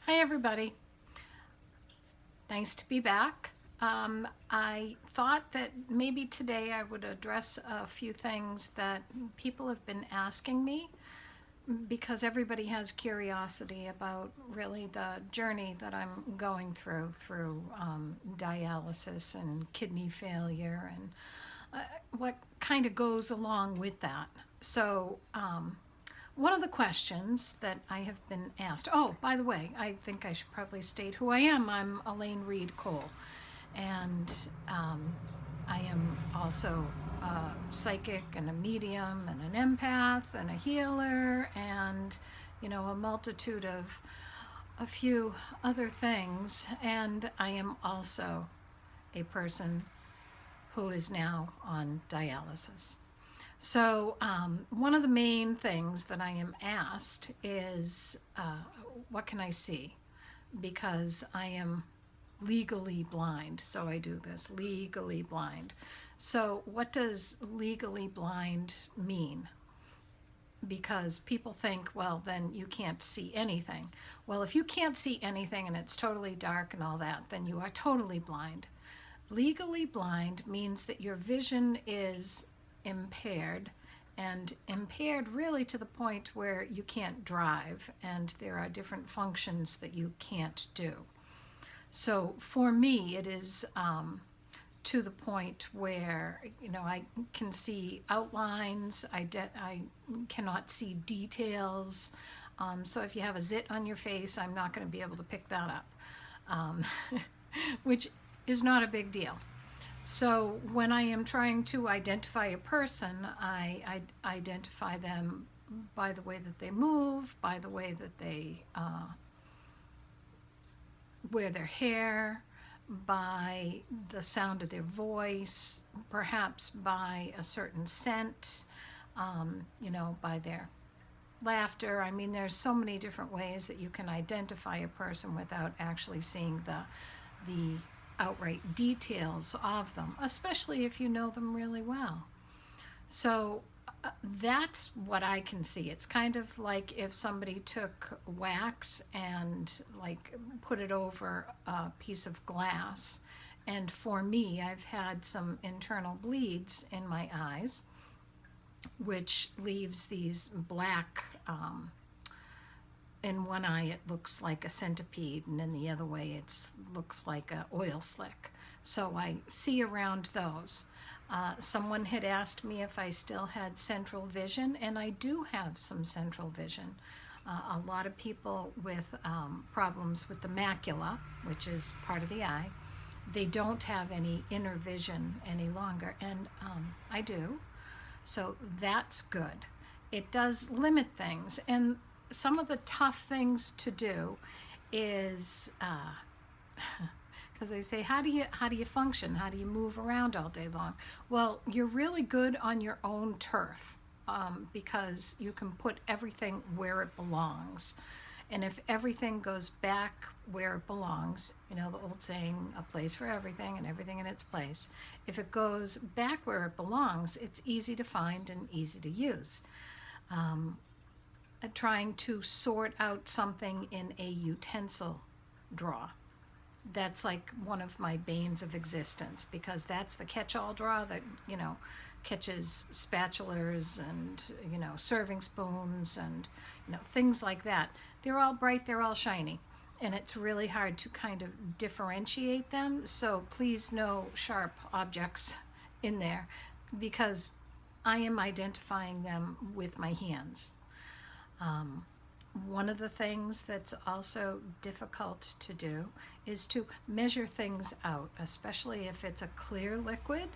Hi, everybody. Nice to be back. I thought that maybe today I would address a few things that people have been asking me because everybody has curiosity about really the journey that I'm going through dialysis and kidney failure and what kind of goes along with that. So, one of the questions that I have been asked, oh, by the way, I think I should probably state who I am. I'm Elaine Reed Cole, and I am also a psychic and a medium and an empath and a healer and, a multitude of a few other things. And I am also a person who is now on dialysis. So, one of the main things that I am asked is, what can I see? Because I am legally blind. So I do this legally blind. So, what does legally blind mean? Because people think, well, then you can't see anything. Well, if you can't see anything and it's totally dark and all that, then you are totally blind. Legally blind means that your vision is impaired, and impaired really to the point where you can't drive and there are different functions that you can't do. So for me, it is to the point where I can see outlines. I cannot see details. So if you have a zit on your face, I'm not going to be able to pick that up, um, which is not a big deal. So when I am trying to identify a person, I identify them by the way that they move, by the way that they wear their hair, by the sound of their voice, perhaps by a certain scent, by their laughter. I mean, there's so many different ways that you can identify a person without actually seeing the outright details of them, especially if you know them really well. So that's what I can see. It's kind of like if somebody took wax and like put it over a piece of glass. And for me, I've had some internal bleeds in my eyes, which leaves these black in one eye it looks like a centipede, and in the other way it looks like a oil slick. So I see around those. Someone had asked me if I still had central vision, and I do have some central vision. A lot of people with problems with the macula, which is part of the eye, they don't have any inner vision any longer, and I do. So that's good. It does limit things, and some of the tough things to do is because they say, how do you function? How do you move around all day long? Well, you're really good on your own turf, because you can put everything where it belongs. And if everything goes back where it belongs, the old saying, a place for everything and everything in its place, if it goes back where it belongs, it's easy to find and easy to use. Trying to sort out something in a utensil drawer, that's like one of my banes of existence, because that's the catch-all drawer that catches spatulas and serving spoons and things like that. They're all bright, they're all shiny, and it's really hard to kind of differentiate them. So please, no sharp objects in there, because I am identifying them with my hands. um, one of the things that's also difficult to do is to measure things out, especially if it's a clear liquid.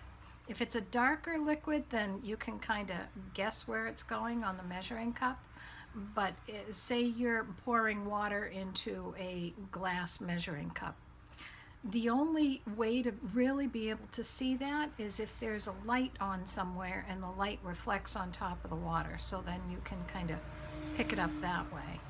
If it's a darker liquid, then you can kind of guess where it's going on the measuring cup. But say you're pouring water into a glass measuring cup. The only way to really be able to see that is if there's a light on somewhere and the light reflects on top of the water. So then you can kind of pick it up that way.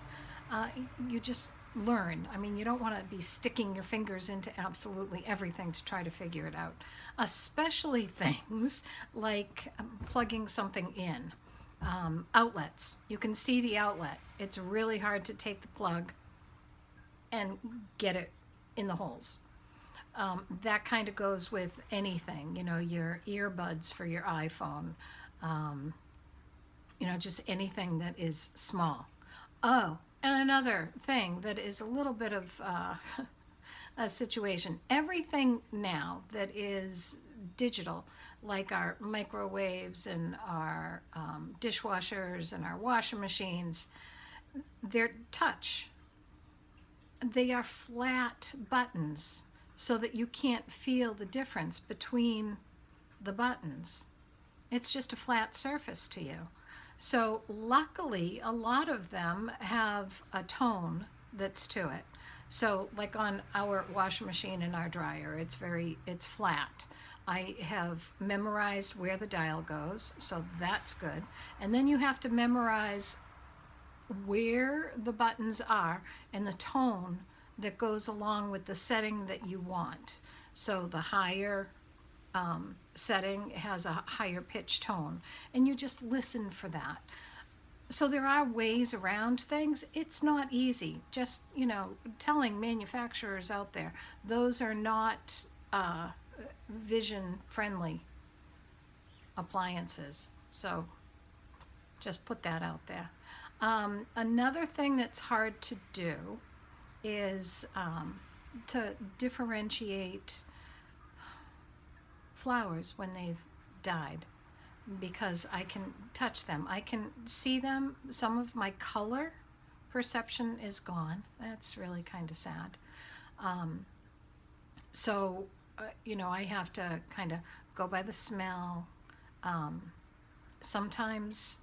You just learn. I mean, you don't want to be sticking your fingers into absolutely everything to try to figure it out, especially things like plugging something in. Outlets. You can see the outlet. It's really hard to take the plug and get it in the holes. That kind of goes with anything, your earbuds for your iPhone, um, just anything that is small. Oh, and another thing that is a little bit of a situation. Everything now that is digital, like our microwaves and our dishwashers and our washing machines, they're touch. They are flat buttons so that you can't feel the difference between the buttons. It's just a flat surface to you. So, luckily, a lot of them have a tone that's to it. So, like on our washing machine and our dryer, it's flat. I have memorized where the dial goes, so that's good. And then you have to memorize where the buttons are and the tone that goes along with the setting that you want. So the higher setting has a higher pitch tone, and you just listen for that. So there are ways around things. It's not easy. Just, telling manufacturers out there, those are not vision friendly appliances. So just put that out there. Another thing that's hard to do is to differentiate flowers when they've died, because I can touch them. I can see them. Some of my color perception is gone. That's really kind of sad. So, I have to kind of go by the smell. Sometimes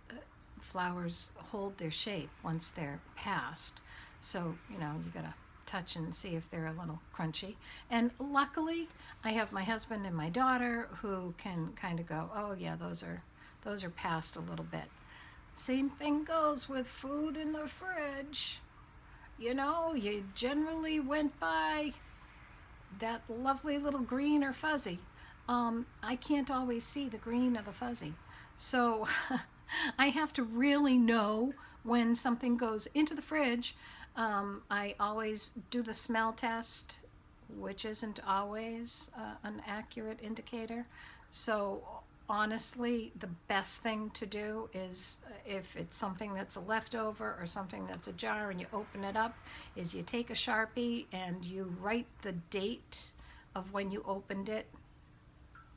flowers hold their shape once they're past. So, you gotta touch and see if they're a little crunchy. And luckily, I have my husband and my daughter who can kind of go, oh yeah, those are past a little bit. Same thing goes with food in the fridge. You generally went by that lovely little green or fuzzy. I can't always see the green or the fuzzy. So I have to really know when something goes into the fridge. I always do the smell test, which isn't always an accurate indicator. So honestly, the best thing to do is, if it's something that's a leftover or something that's a jar and you open it up, is you take a Sharpie and you write the date of when you opened it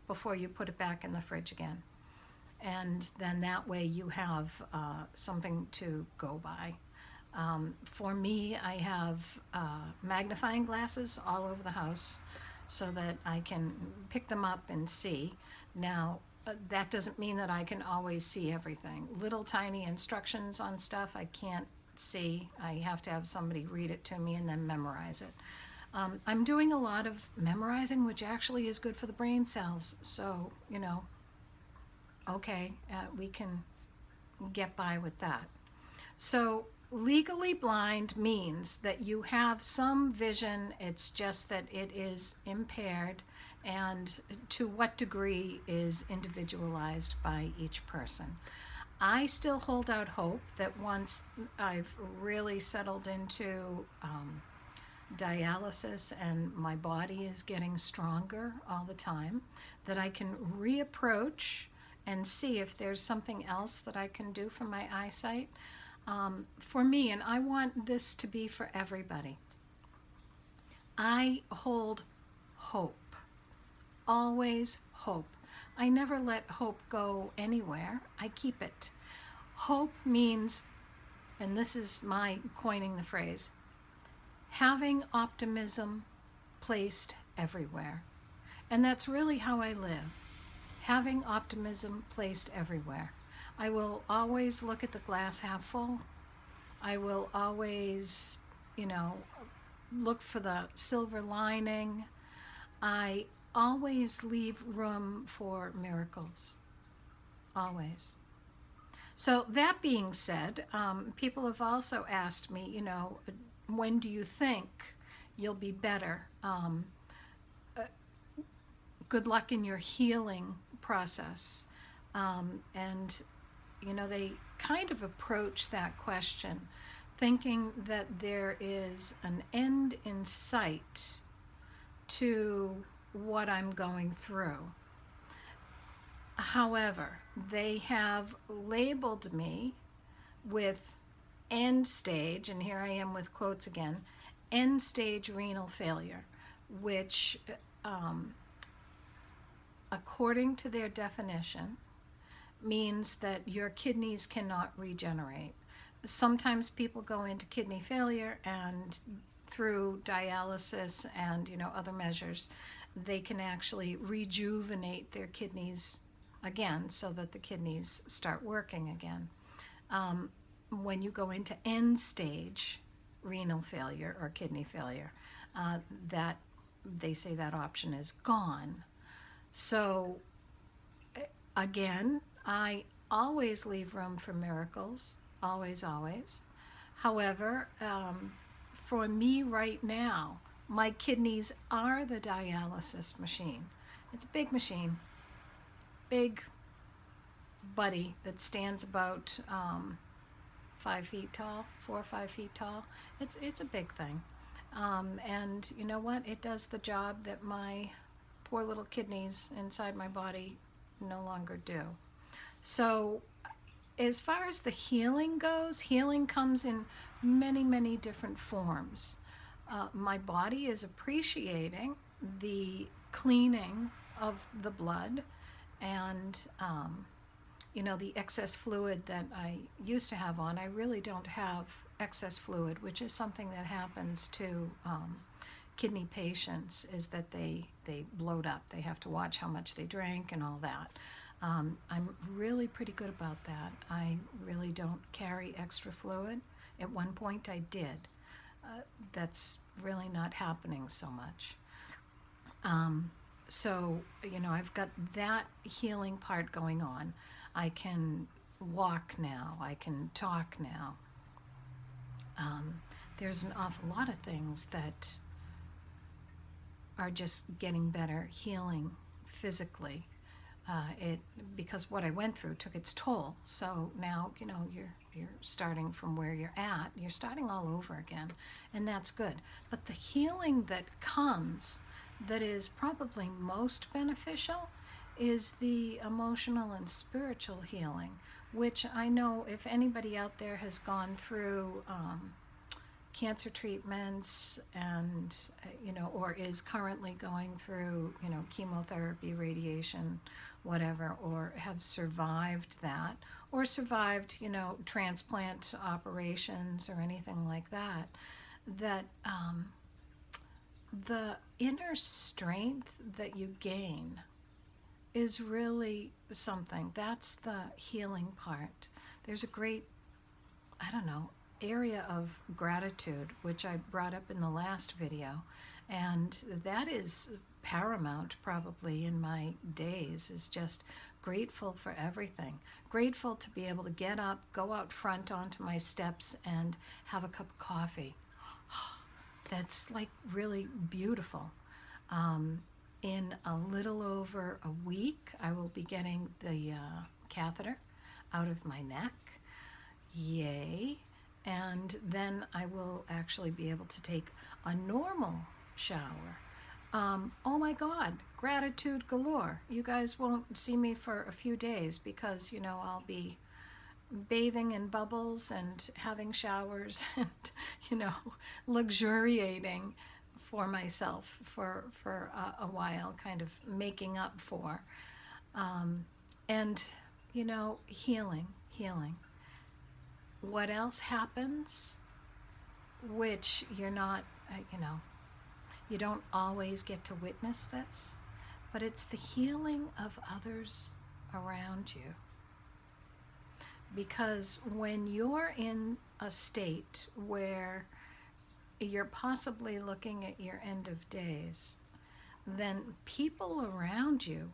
before you put it back in the fridge again. And then that way you have something to go by. For me, I have magnifying glasses all over the house so that I can pick them up and see. Now, that doesn't mean that I can always see everything. Little tiny instructions on stuff I can't see. I have to have somebody read it to me and then memorize it. I'm doing a lot of memorizing, which actually is good for the brain cells. So, okay, we can get by with that. So, legally blind means that you have some vision, it's just that it is impaired, and to what degree is individualized by each person. I still hold out hope that once I've really settled into dialysis and my body is getting stronger all the time, that I can reapproach and see if there's something else that I can do for my eyesight. For me, and I want this to be for everybody, I hold hope. Always hope. I never let hope go anywhere. I keep it. Hope means, and this is my coining the phrase, having optimism placed everywhere. And that's really how I live. Having optimism placed everywhere. I will always look at the glass half full. I will always, look for the silver lining. I always leave room for miracles. Always. So that being said, people have also asked me, when do you think you'll be better? Good luck in your healing process. And they kind of approach that question thinking that there is an end in sight to what I'm going through. However, they have labeled me with end stage, and here I am with quotes again, end stage renal failure, which, um, according to their definition, means that your kidneys cannot regenerate. Sometimes people go into kidney failure, and through dialysis and other measures, they can actually rejuvenate their kidneys again so that the kidneys start working again. When you go into end stage renal failure or kidney failure, that they say that option is gone. So again, I always leave room for miracles, always, always. However, for me right now, my kidneys are the dialysis machine. It's a big machine, big buddy that stands about 5 feet tall, 4 or 5 feet tall. It's a big thing, and you know what? It does the job that my poor little kidneys inside my body no longer do. So, as far as the healing goes, healing comes in many, many different forms. My body is appreciating the cleaning of the blood and, the excess fluid that I used to have on. I really don't have excess fluid, which is something that happens to kidney patients, is that they bloat up. They have to watch how much they drink and all that. I'm really pretty good about that. I really don't carry extra fluid. At one point I did. That's really not happening so much. So, I've got that healing part going on. I can walk now. I can talk now. There's an awful lot of things that are just getting better, healing physically. Because what I went through took its toll. So now, you're starting from where you're at. You're starting all over again, and that's good. But the healing that comes, that is probably most beneficial, is the emotional and spiritual healing, which I know if anybody out there has gone through cancer treatments and or is currently going through chemotherapy, radiation, whatever, or have survived that, or survived transplant operations or anything like that, that the inner strength that you gain is really something. That's the healing part. There's a great, I don't know, area of gratitude, which I brought up in the last video, and that is paramount probably in my days, is just grateful for everything. Grateful to be able to get up, go out front onto my steps and have a cup of coffee. That's like really beautiful. In a little over a week, I will be getting the catheter out of my neck. Yay. And then I will actually be able to take a normal shower. Oh my God, gratitude galore. You guys won't see me for a few days because, I'll be bathing in bubbles and having showers and, luxuriating for myself for a while, kind of making up for. And, healing. What else happens, which you're not, you don't always get to witness this, but it's the healing of others around you. Because when you're in a state where you're possibly looking at your end of days, then people around you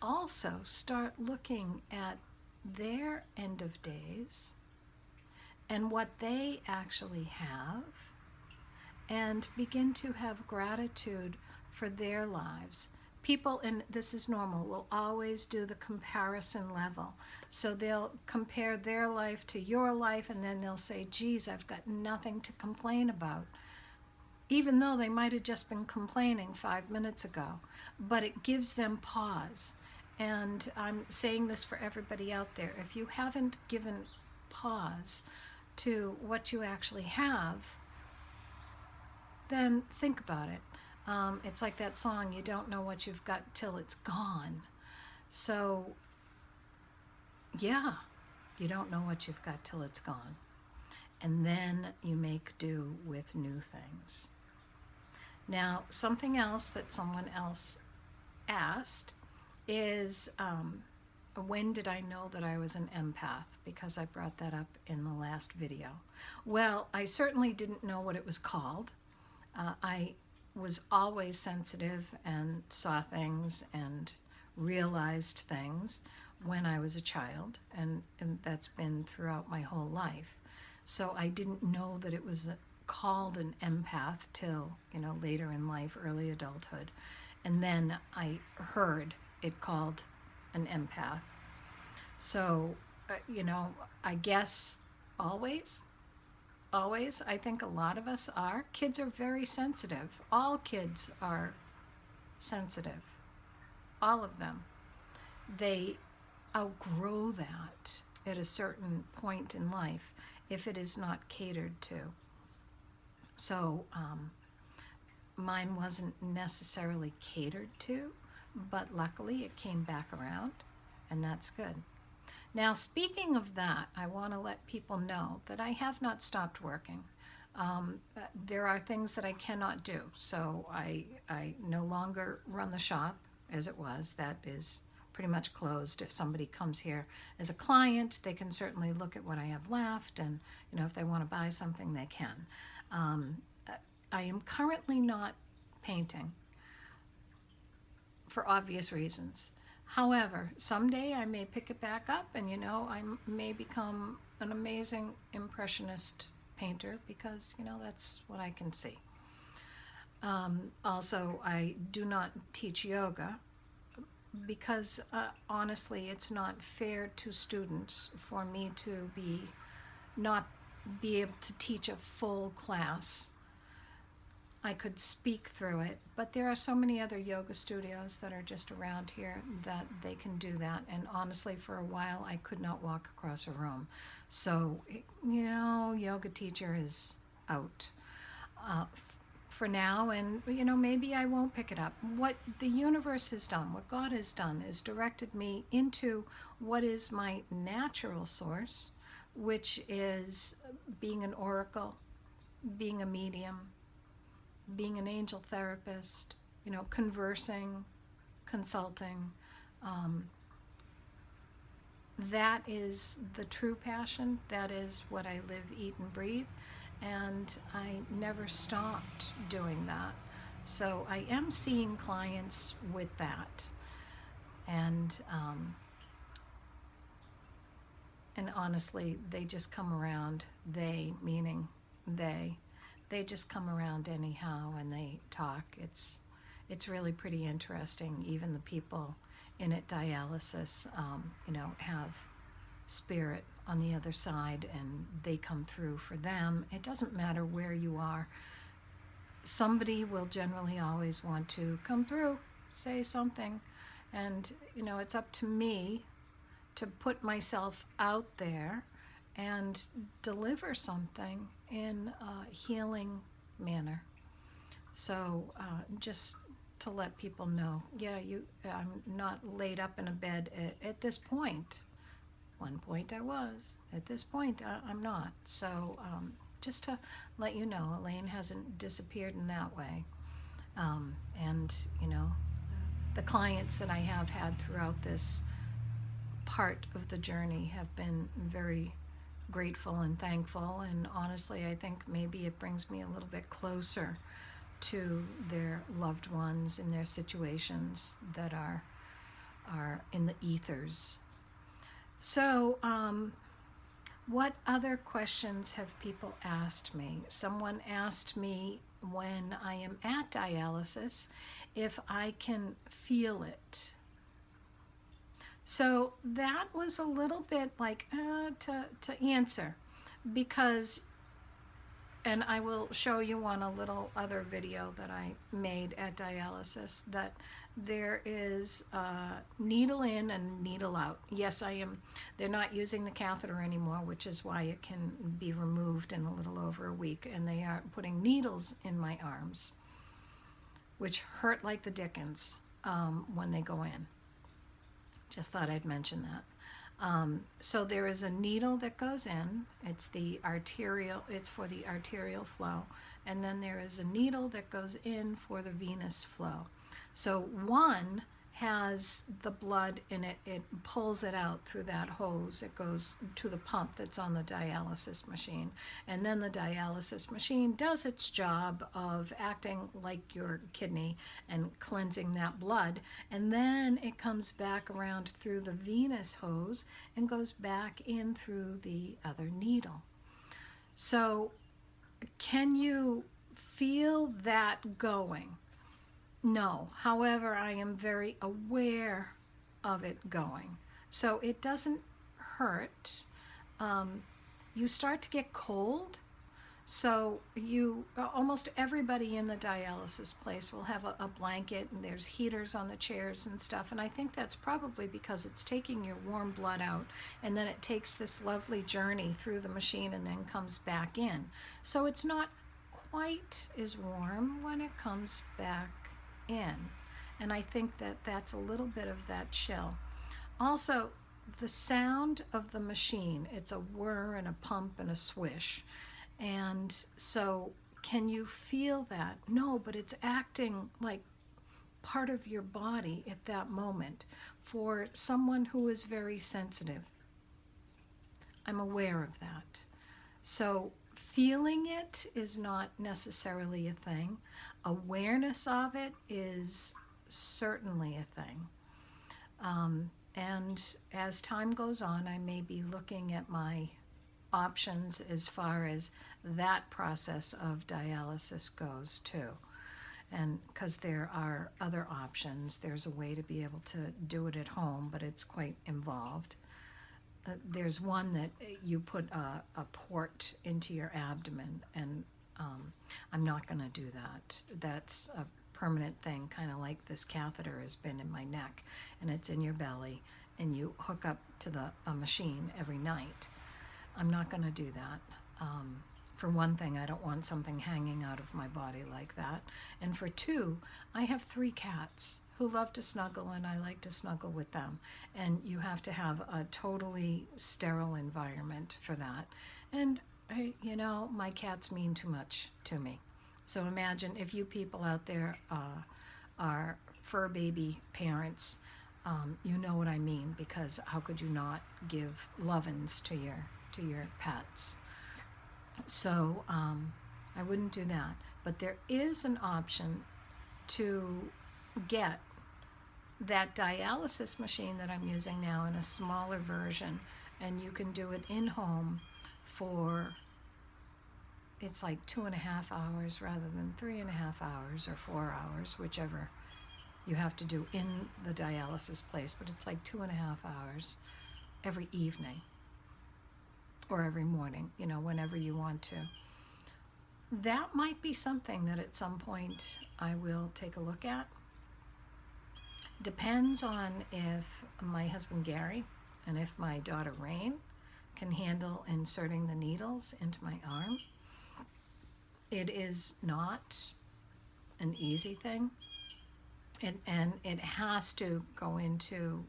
also start looking at their end of days and what they actually have, and begin to have gratitude for their lives, people, and this is normal, will always do the comparison level. So they'll compare their life to your life, and then they'll say, geez, I've got nothing to complain about, even though they might have just been complaining 5 minutes ago. But it gives them pause. And I'm saying this for everybody out there. If you haven't given pause to what you actually have, then think about it. It's like that song, you don't know what you've got till it's gone. So, yeah, you don't know what you've got till it's gone. And then you make do with new things. Now, something else that someone else asked is, when did I know that I was an empath? Because I brought that up in the last video. Well, I certainly didn't know what it was called. I was always sensitive and saw things and realized things when I was a child, and that's been throughout my whole life. So I didn't know that it was called an empath till, later in life, early adulthood. And then I heard it called an empath. So, I guess always, I think a lot of us are. Kids are very sensitive. All kids are sensitive. All of them. They outgrow that at a certain point in life if it is not catered to. So, mine wasn't necessarily catered to, but luckily it came back around, and that's good. Now, speaking of that, I want to let people know that I have not stopped working. There are things that I cannot do, so I no longer run the shop as it was. That is pretty much closed. If somebody comes here as a client, they can certainly look at what I have left, and if they want to buy something, they can. I am currently not painting for obvious reasons. However, someday I may pick it back up, and I may become an amazing impressionist painter, because that's what I can see. Also, I do not teach yoga because honestly, it's not fair to students for me to not be able to teach a full class. I could speak through it, but there are so many other yoga studios that are just around here that they can do that. And honestly, for a while, I could not walk across a room. So, yoga teacher is out for now, and maybe I won't pick it up. What the universe has done, what God has done, is directed me into what is my natural source, which is being an oracle, being a medium, being an angel therapist, conversing, consulting. That is the true passion. That is what I live, eat, and breathe. And I never stopped doing that. So I am seeing clients with that. And honestly, they just come around, they, meaning they just come around anyhow, and they talk. It's really pretty interesting. Even the people in at dialysis, have spirit on the other side, and they come through for them. It doesn't matter where you are. Somebody will generally always want to come through, say something, and it's up to me to put myself out there and deliver something in a healing manner. So just to let people know, I'm not laid up in a bed at this point. One point I was. At this point, I'm not. So just to let you know, Elaine hasn't disappeared in that way. And the clients that I have had throughout this part of the journey have been very grateful and thankful, and honestly, I think maybe it brings me a little bit closer to their loved ones in their situations that are in the ethers. So What other questions have people asked me? Someone asked me when I am at dialysis if I can feel it. So that was a little bit like to answer, because, and I will show you on a little other video that I made at dialysis, that there is needle in and needle out. Yes, they're not using the catheter anymore, which is why it can be removed in a little over a week, and they are putting needles in my arms, which hurt like the dickens when they go in. Just thought I'd mention that. So there is a needle that goes in. It's for the arterial flow. And then there is a needle that goes in for the venous flow. So one has the blood in it. It pulls it out through that hose. It goes to the pump that's on the dialysis machine. And then the dialysis machine does its job of acting like your kidney and cleansing that blood. And then it comes back around through the venous hose and goes back in through the other needle. So can you feel that going? No. However, I am very aware of it going. So it doesn't hurt. You start to get cold. So almost everybody in the dialysis place will have a blanket, and there's heaters on the chairs and stuff. And I think that's probably because it's taking your warm blood out, and then it takes this lovely journey through the machine and then comes back in. So it's not quite as warm when it comes back in. And I think that that's a little bit of that chill. Also, the sound of the machine, it's a whir and a pump and a swish. And so can you feel that? No, but it's acting like part of your body at that moment for someone who is very sensitive. I'm aware of that. So feeling it is not necessarily a thing. Awareness of it is certainly a thing. And as time goes on, I may be looking at my options as far as that process of dialysis goes too. And because there are other options, there's a way to be able to do it at home, but it's quite involved. There's one that you put a port into your abdomen, and I'm not going to do that. That's a permanent thing, kind of like this catheter has been in my neck, and it's in your belly, and you hook up to a machine every night. I'm not going to do that. For one thing, I don't want something hanging out of my body like that. And for two, I have 3 cats who love to snuggle, and I like to snuggle with them. And you have to have a totally sterile environment for that. And, my cats mean too much to me. So imagine if you people out there are fur baby parents, you know what I mean, because how could you not give lovin's to your pets? So I wouldn't do that. But there is an option to get that dialysis machine that I'm using now in a smaller version, and you can do it in home for, it's like 2.5 hours rather than 3.5 hours or 4 hours, whichever you have to do in the dialysis place, but it's like 2.5 hours every evening or every morning, whenever you want to. That might be something that at some point I will take a look at. Depends on if my husband Gary and if my daughter Rain can handle inserting the needles into my arm. It is not an easy thing. And it has to go into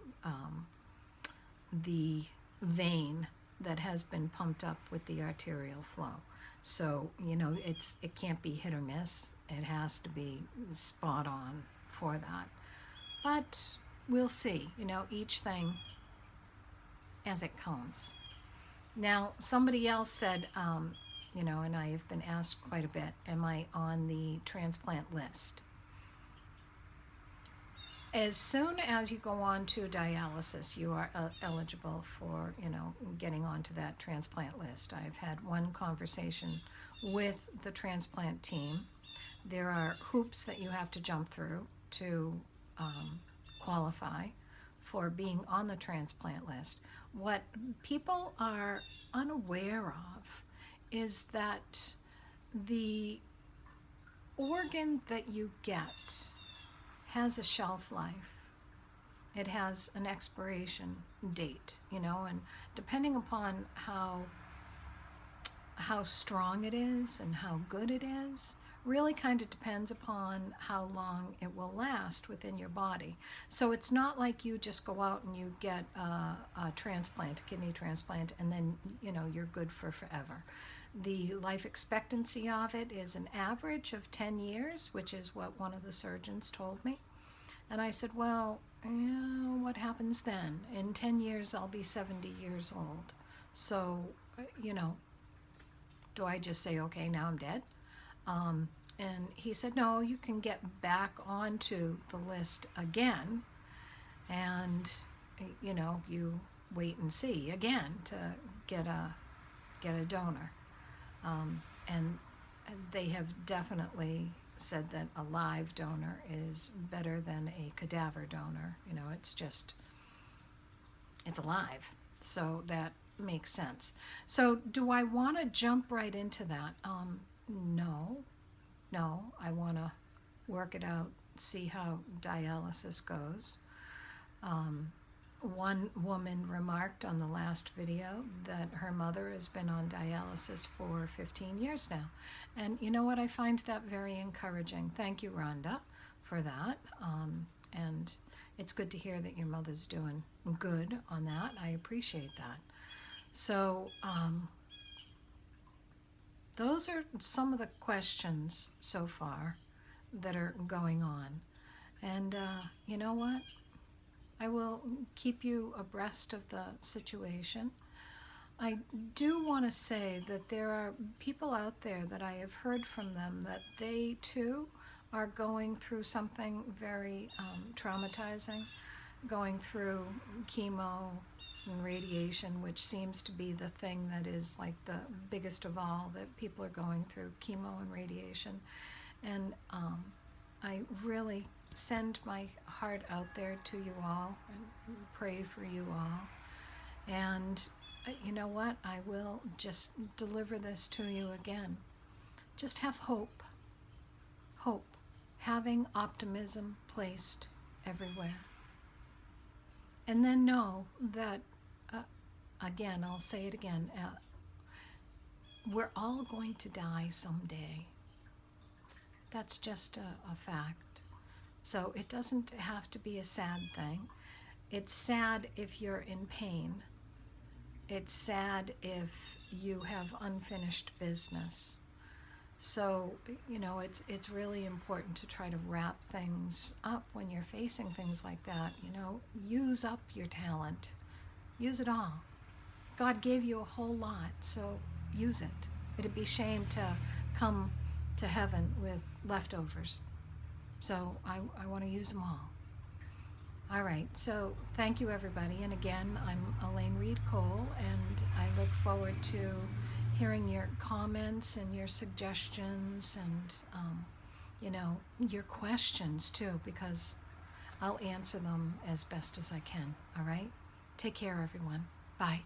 the vein that has been pumped up with the arterial flow. So, it can't be hit or miss. It has to be spot on for that. But we'll see, each thing as it comes. Now, somebody else said, and I have been asked quite a bit, am I on the transplant list? As soon as you go on to dialysis, you are eligible for, getting onto that transplant list. I've had one conversation with the transplant team. There are hoops that you have to jump through to qualify for being on the transplant list. What people are unaware of is that the organ that you get has a shelf life. It has an expiration date, and depending upon how strong it is and how good it is, really kind of depends upon how long it will last within your body. So it's not like you just go out and you get a transplant, a kidney transplant, and then you're good for forever. The life expectancy of it is an average of 10 years, which is what one of the surgeons told me. And I said, well, what happens then? In 10 years, I'll be 70 years old. So, do I just say, okay, now I'm dead? And he said, no, you can get back onto the list again. And, you wait and see again to get a donor. And they have definitely said that a live donor is better than a cadaver donor. It's alive. So that makes sense. So do I want to jump right into that? No, I want to work it out, see how dialysis goes. One woman remarked on the last video that her mother has been on dialysis for 15 years now. And you know what? I find that very encouraging. Thank you, Rhonda, for that. And it's good to hear that your mother's doing good on that. I appreciate that. So those are some of the questions so far that are going on. And you know what? I will keep you abreast of the situation. I do want to say that there are people out there that I have heard from them that they too are going through something very traumatizing, going through chemo and radiation, which seems to be the thing that is like the biggest of all that people are going through, chemo and radiation. And I really send my heart out there to you all and pray for you all. And you know what? I will just deliver this to you again. Just have hope. Hope. Having optimism placed everywhere. And then know that, again, I'll say it again, we're all going to die someday. That's just a fact. So it doesn't have to be a sad thing. It's sad if you're in pain. It's sad if you have unfinished business. So, it's really important to try to wrap things up when you're facing things like that. Use up your talent. Use it all. God gave you a whole lot, so use it. It'd be shame to come to heaven with leftovers. So I want to use them all. All right, so thank you, everybody. And again, I'm Elaine Reed Cole, and I look forward to hearing your comments and your suggestions and, your questions too, because I'll answer them as best as I can. All right? Take care, everyone. Bye.